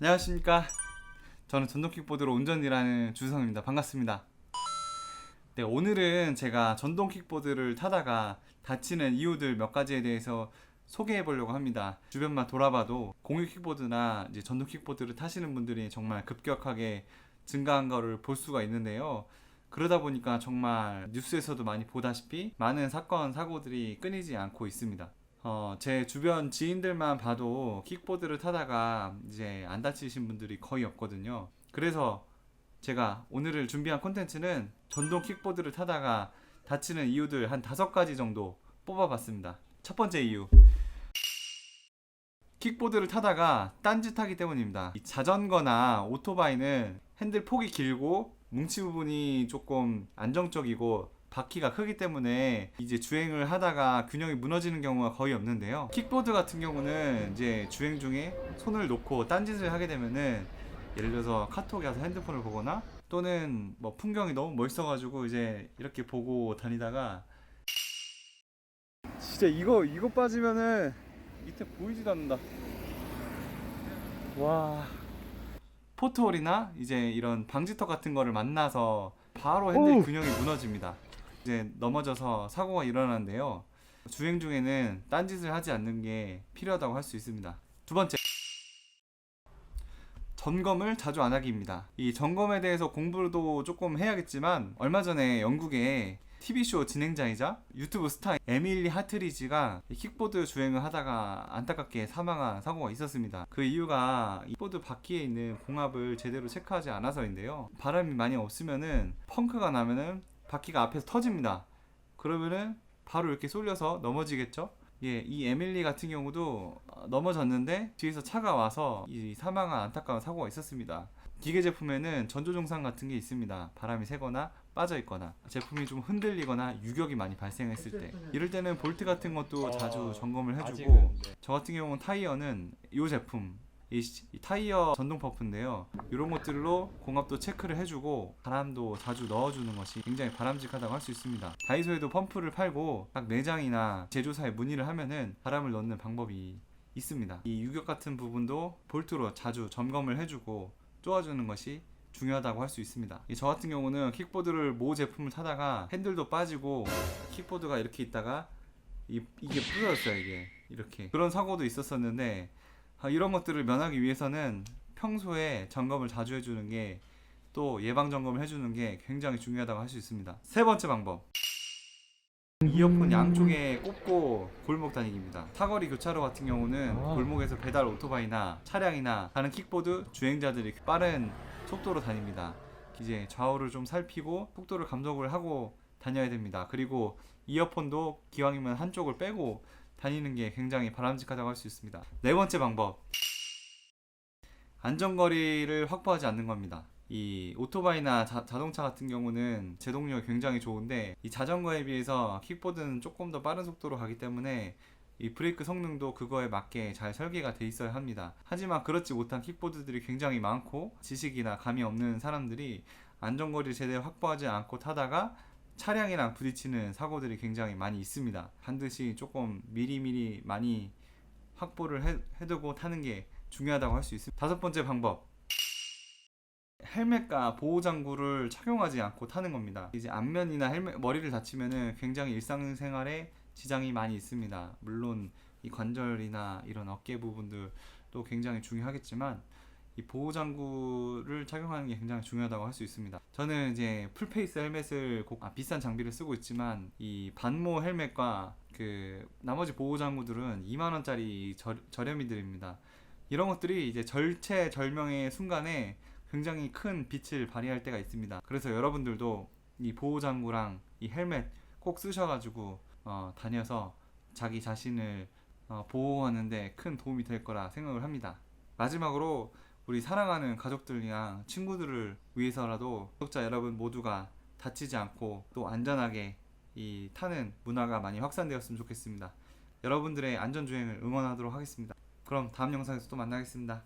안녕하십니까. 저는 전동 킥보드로 운전이라는 주성입니다. 반갑습니다. 네, 오늘은 제가 전동 킥보드를 타다가 다치는 이유들 몇 가지에 대해서 소개해 보려고 합니다. 주변만 돌아봐도 공유 킥보드나 이제 전동 킥보드를 타시는 분들이 정말 급격하게 증가한 거를 볼 수가 있는데요. 그러다 보니까 정말 뉴스에서도 많이 보다시피 많은 사건, 사고들이 끊이지 않고 있습니다. 제 주변 지인들만 봐도 킥보드를 타다가 이제 안 다치신 분들이 거의 없거든요. 그래서 제가 오늘을 준비한 콘텐츠는 전동 킥보드를 타다가 다치는 이유들 한 5가지 정도 뽑아봤습니다. 첫 번째 이유. 킥보드를 타다가 딴짓하기 때문입니다. 이 자전거나 오토바이는 핸들 폭이 길고 뭉치 부분이 조금 안정적이고 바퀴가 크기 때문에 이제 주행을 하다가 균형이 무너지는 경우가 거의 없는데요. 킥보드 같은 경우는 이제 주행 중에 손을 놓고 딴짓을 하게 되면은 예를 들어서 카톡에 와서 핸드폰을 보거나 또는 뭐 풍경이 너무 멋있어가지고 이제 이렇게 보고 다니다가 진짜 이거 빠지면은 밑에 보이지도 않는다. 와. 포트홀이나 이제 이런 방지턱 같은 거를 만나서 바로 핸들 균형이 무너집니다. 이제 넘어져서 사고가 일어나는데요. 주행 중에는 딴짓을 하지 않는 게 필요하다고 할 수 있습니다. 두 번째, 점검을 자주 안 하기입니다. 이 점검에 대해서 공부도 조금 해야겠지만 얼마 전에 영국에 TV쇼 진행자이자 유튜브 스타 에밀리 하트리지가 킥보드 주행을 하다가 안타깝게 사망한 사고가 있었습니다. 그 이유가 킥보드 바퀴에 있는 공압을 제대로 체크하지 않아서인데요. 바람이 많이 없으면은 펑크가 나면은 바퀴가 앞에서 터집니다. 그러면은 바로 이렇게 쏠려서 넘어지겠죠? 예, 이 에밀리 같은 경우도 넘어졌는데 뒤에서 차가 와서 이 사망한 안타까운 사고가 있었습니다. 기계 제품에는 전조증상 같은 게 있습니다. 바람이 새거나 빠져 있거나 제품이 좀 흔들리거나 유격이 많이 발생했을 때 이럴 때는 볼트 같은 것도 자주 점검을 해주고 저 같은 경우는 타이어는 이 제품 이 타이어 전동 펌프인데요. 이런 것들로 공압도 체크를 해주고 바람도 자주 넣어주는 것이 굉장히 바람직하다고 할 수 있습니다. 다이소에도 펌프를 팔고 각 매장이나 제조사에 문의를 하면은 바람을 넣는 방법이 있습니다. 이 유격 같은 부분도 볼트로 자주 점검을 해주고 쪼아주는 것이 중요하다고 할 수 있습니다. 저 같은 경우는 킥보드를 모 제품을 타다가 핸들도 빠지고 킥보드가 이렇게 있다가 이게 부서졌어요. 이게 이렇게 그런 사고도 있었었는데 이런 것들을 면하기 위해서는 평소에 점검을 자주 해주는 게 또 예방 점검을 해주는 게 굉장히 중요하다고 할 수 있습니다. 세 번째 방법, 이어폰 양쪽에 꽂고 골목 다니기입니다. 사거리 교차로 같은 경우는 골목에서 배달 오토바이나 차량이나 다른 킥보드 주행자들이 빠른 속도로 다닙니다. 이제 좌우를 좀 살피고 속도를 감독을 하고 다녀야 됩니다. 그리고 이어폰도 기왕이면 한쪽을 빼고 다니는 게 굉장히 바람직하다고 할 수 있습니다. 네 번째 방법, 안전거리를 확보하지 않는 겁니다. 이 오토바이나 자동차 같은 경우는 제동력이 굉장히 좋은데 이 자전거에 비해서 킥보드는 조금 더 빠른 속도로 가기 때문에 이 브레이크 성능도 그거에 맞게 잘 설계가 돼 있어야 합니다. 하지만 그렇지 못한 킥보드들이 굉장히 많고 지식이나 감이 없는 사람들이 안전거리를 제대로 확보하지 않고 타다가 차량이랑 부딪히는 사고들이 굉장히 많이 있습니다. 반드시 조금 미리미리 많이 확보를 해두고 타는 게 중요하다고 할 수 있습니다. 다섯 번째 방법, 헬멧과 보호장구를 착용하지 않고 타는 겁니다. 이제 안면이나 머리를 다치면은 굉장히 일상생활에 지장이 많이 있습니다. 물론 이 관절이나 이런 어깨 부분들도 굉장히 중요하겠지만 이 보호장구를 착용하는 게 굉장히 중요하다고 할 수 있습니다. 저는 이제 풀페이스 헬멧을 비싼 장비를 쓰고 있지만 이 반모 헬멧과 그 나머지 보호장구들은 2만원짜리 저렴이들입니다. 이런 것들이 이제 절체절명의 순간에 굉장히 큰 빛을 발휘할 때가 있습니다. 그래서 여러분들도 이 보호장구랑 이 헬멧 꼭 쓰셔가지고 다녀서 자기 자신을 보호하는데 큰 도움이 될 거라 생각을 합니다. 마지막으로 우리 사랑하는 가족들이랑 친구들을 위해서라도 구독자 여러분 모두가 다치지 않고 또 안전하게 이 타는 문화가 많이 확산되었으면 좋겠습니다. 여러분들의 안전주행을 응원하도록 하겠습니다. 그럼 다음 영상에서 또 만나겠습니다.